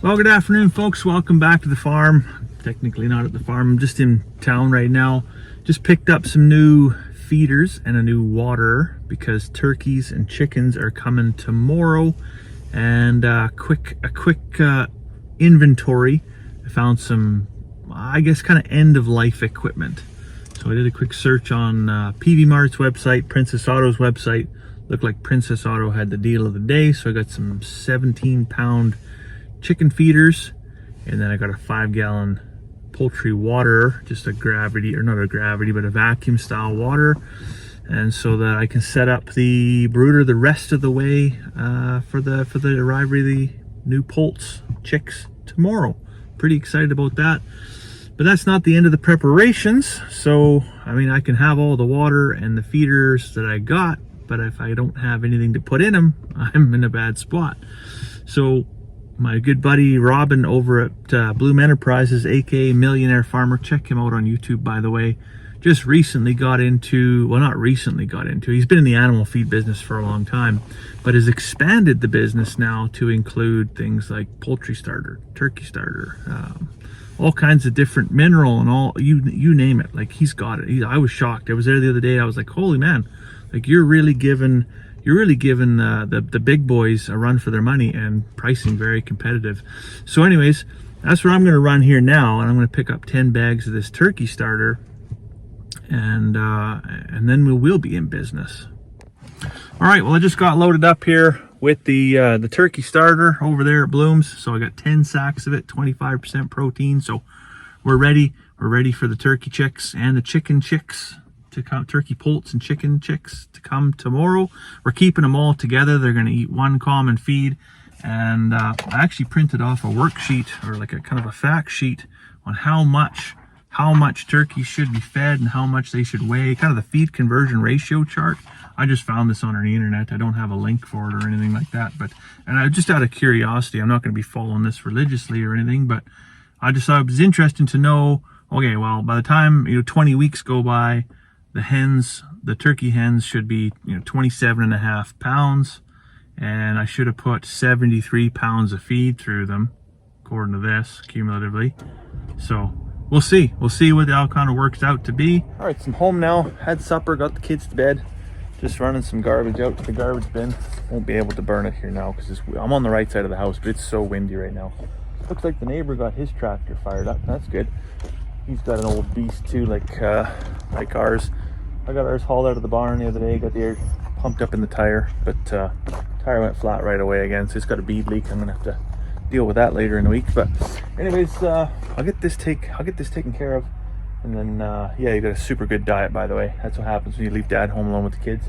Well, good afternoon, folks. Welcome back to the farm. Technically not at the farm. I'm just in town right now. Just picked up some new feeders and a new water because turkeys and chickens are coming tomorrow. And a quick inventory. I found some, I guess, kind of end of life equipment. So I did a quick search on PV Mart's website, Princess Auto's website. Looked like Princess Auto had the deal of the day, so I got some 17-pound chicken feeders, and then I got a 5-gallon poultry water, just a gravity, or not a gravity, but a vacuum style water, and so that I can set up the brooder the rest of the way for the arrival of the new Poults chicks tomorrow. Pretty excited about that. But that's not the end of the preparations. So I mean, I can have all the water and the feeders that I got, but if I don't have anything to put in them, I'm in a bad spot. So my good buddy Robin over at Bloom Enterprises, aka Millionaire Farmer, check him out on YouTube, by the way, just recently got into, well, not recently got into, he's been in the animal feed business for a long time, but has expanded the business now to include things like poultry starter, turkey starter, all kinds of different mineral and all, you name it. Like, he's got it. I was shocked. I was there the other day. I was like, holy man, like you're really giving the big boys a run for their money, and pricing very competitive. So anyways, that's what I'm going to run here now, and I'm going to pick up 10 bags of this turkey starter, and then we'll be in business. All right, well, I just got loaded up here with the turkey starter over there at Bloom's. So I got 10 sacks of it, 25% protein. So we're ready for the turkey chicks and the chicken chicks to come, turkey poults and chicken chicks to come tomorrow. We're keeping them all together. They're going to eat one common feed, and I actually printed off a worksheet, or like a kind of a fact sheet, on how much turkeys should be fed and how much they should weigh, kind of the feed conversion ratio chart. I just found this on the internet. I don't have a link for it or anything like that, and I just, out of curiosity, I'm not going to be following this religiously or anything, but I just thought it was interesting to know, okay, well, by the time 20 weeks go by, the turkey hens should be 27.5 pounds, and I should have put 73 pounds of feed through them, according to this, cumulatively. So we'll see what the outcome works out to be. All right, so I'm home now, had supper, got the kids to bed, just running some garbage out to the garbage bin. Won't be able to burn it here now because I'm on the right side of the house, but it's so windy right now. Looks like the neighbor got his tractor fired up. That's good. He's got an old beast too, like ours. I got ours hauled out of the barn the other day, got the air pumped up in the tire, but tire went flat right away again, so it's got a bead leak. I'm gonna have to deal with that later in the week. But anyways, I'll get this taken care of, and then yeah, you got a super good diet, by the way. That's what happens when you leave dad home alone with the kids.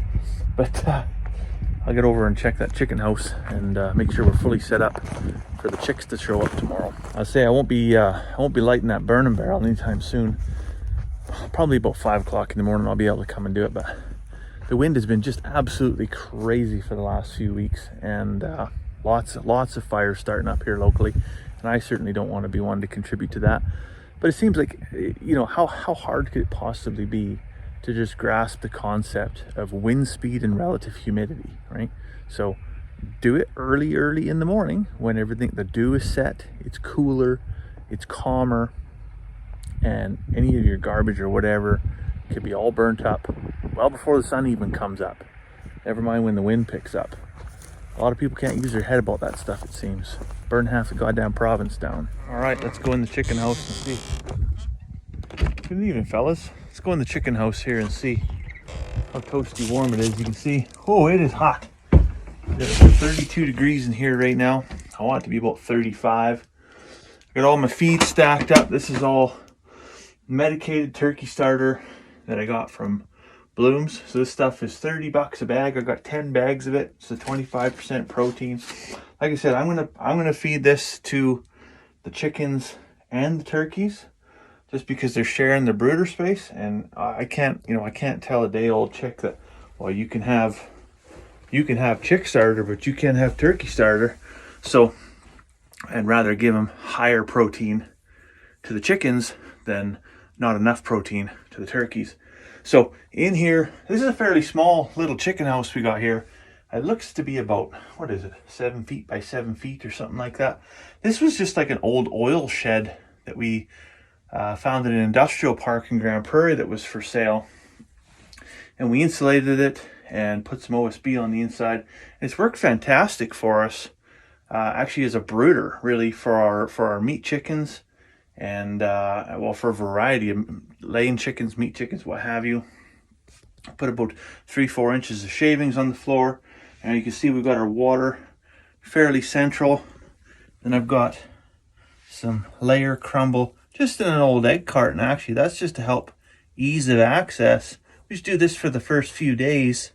But I'll get over and check that chicken house and make sure we're fully set up for the chicks to show up tomorrow. I'll say I won't be lighting that burning barrel anytime soon. Probably about 5 o'clock in the morning I'll be able to come and do it, but the wind has been just absolutely crazy for the last few weeks, and lots of fires starting up here locally, and I certainly don't want to be one to contribute to that. But it seems like, how hard could it possibly be to just grasp the concept of wind speed and relative humidity, right? So do it early in the morning when the dew is set, it's cooler, it's calmer, and any of your garbage or whatever could be all burnt up well before the sun even comes up. Never mind when the wind picks up. A lot of people can't use their head about that stuff, it seems. Burn half the goddamn province down. All right, let's go in the chicken house and see. Good evening, fellas. Let's go in the chicken house here and see how toasty warm it is. You can see, oh, it is hot. It's 32 degrees in here right now. I want it to be about 35. Got all my feed stacked up. This is all medicated turkey starter that I got from Bloom's. So this stuff is $30 a bag. I got 10 bags of it. It's a 25% protein. Like I said, I'm gonna feed this to the chickens and the turkeys, just because they're sharing the brooder space, and I can't tell a day-old chick that, well, you can have chick starter, but you can't have turkey starter. So I'd rather give them higher protein to the chickens than not enough protein to the turkeys. So in here, this is a fairly small little chicken house we got here, It looks to be about, what is it, 7 feet by 7 feet or something like that. This was just like an old oil shed that we found in an industrial park in Grand Prairie that was for sale. And we insulated it and put some OSB on the inside. It's worked fantastic for us. Actually as a brooder, really, for our meat chickens. And well, for a variety of laying chickens, meat chickens, what have you. Put about 3-4 inches of shavings on the floor. And you can see we've got our water fairly central. Then I've got some layer crumble just in an old egg carton. Actually, that's just to help ease of access. We just do this for the first few days.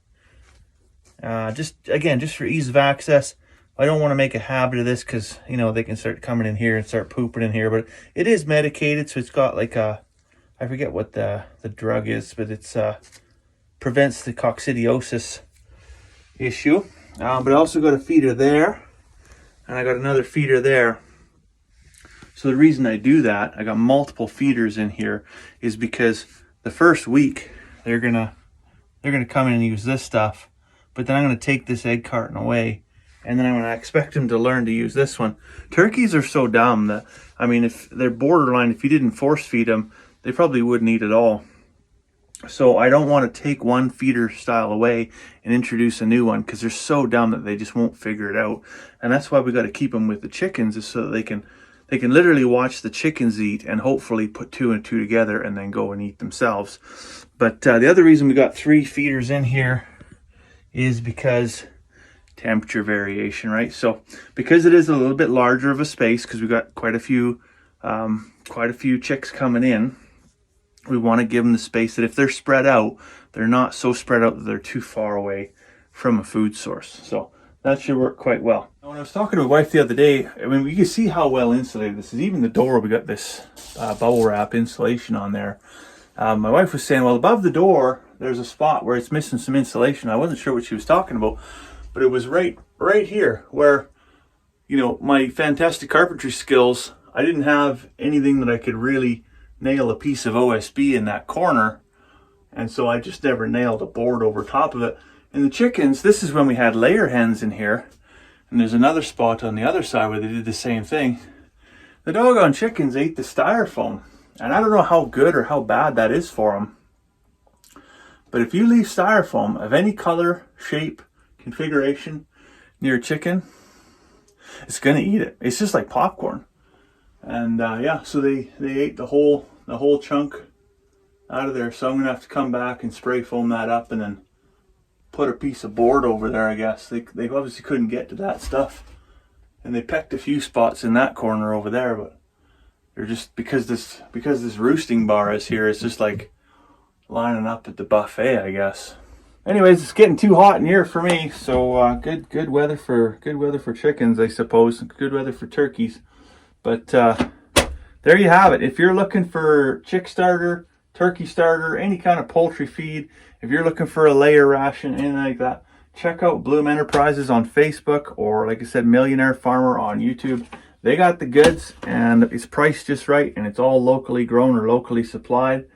Just for ease of access. I don't want to make a habit of this because, you know, they can start coming in here and start pooping in here. But it is medicated, so it's got like a, I forget what the drug is, but it's prevents the coccidiosis issue. But I also got a feeder there, and I got another feeder there. So the reason I do that, I got multiple feeders in here, is because the first week they're gonna come in and use this stuff, but then I'm gonna take this egg carton away, and then I'm gonna expect them to learn to use this one. Turkeys are so dumb that, I mean, if they're borderline, if you didn't force feed them, they probably wouldn't eat at all. So I don't want to take one feeder style away and introduce a new one, because they're so dumb that they just won't figure it out. And that's why we got to keep them with the chickens, is so that they can literally watch the chickens eat and hopefully put 2 and 2 together and then go and eat themselves. But the other reason we got 3 feeders in here is because temperature variation, right? So because it is a little bit larger of a space, because we got quite a few chicks coming in, we want to give them the space that if they're spread out, they're not so spread out that they're too far away from a food source. So that should work quite well. Now, when I was talking to my wife the other day, I mean, you can see how well insulated this is. Even the door, we got this bubble wrap insulation on there. My wife was saying, well, above the door, there's a spot where it's missing some insulation. I wasn't sure what she was talking about, but it was right here where, you know, my fantastic carpentry skills, I didn't have anything that I could really nail a piece of OSB in that corner, and so I just never nailed a board over top of it. And the chickens, this is when we had layer hens in here, and there's another spot on the other side where they did the same thing. The doggone chickens ate the styrofoam, and I don't know how good or how bad that is for them, but if you leave styrofoam of any color, shape, configuration near a chicken, it's gonna eat it. It's just like popcorn. And yeah, so they ate the whole chunk out of there. So I'm gonna have to come back and spray foam that up and then put a piece of board over there, I guess. They obviously couldn't get to that stuff, and they pecked a few spots in that corner over there, but they're just, because this roosting bar is here, it's just like lining up at the buffet, I guess. Anyways, it's getting too hot in here for me, so good weather for chickens, I suppose. Good weather for turkeys. But there you have it. If you're looking for chick starter, turkey starter, any kind of poultry feed, if you're looking for a layer ration, anything like that, check out Bloom Enterprises on Facebook, or like I said, Millionaire Farmer on YouTube. They got the goods, and it's priced just right, and it's all locally grown or locally supplied.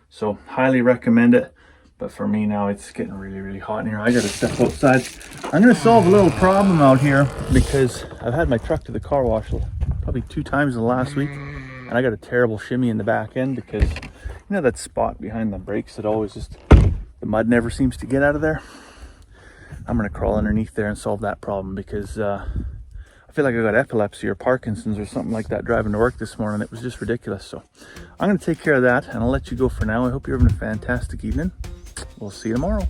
So highly recommend it. But for me now, it's getting really, really hot in here. I gotta step outside. I'm gonna solve a little problem out here, because I've had my truck to the car wash probably 2 times in the last week, and I got a terrible shimmy in the back end, because you know that spot behind the brakes that always just, the mud never seems to get out of there. I'm gonna crawl underneath there and solve that problem, because I feel like I got epilepsy or Parkinson's or something like that driving to work this morning. It was just ridiculous. So I'm gonna take care of that, and I'll let you go for now. I hope you're having a fantastic evening. We'll see you tomorrow.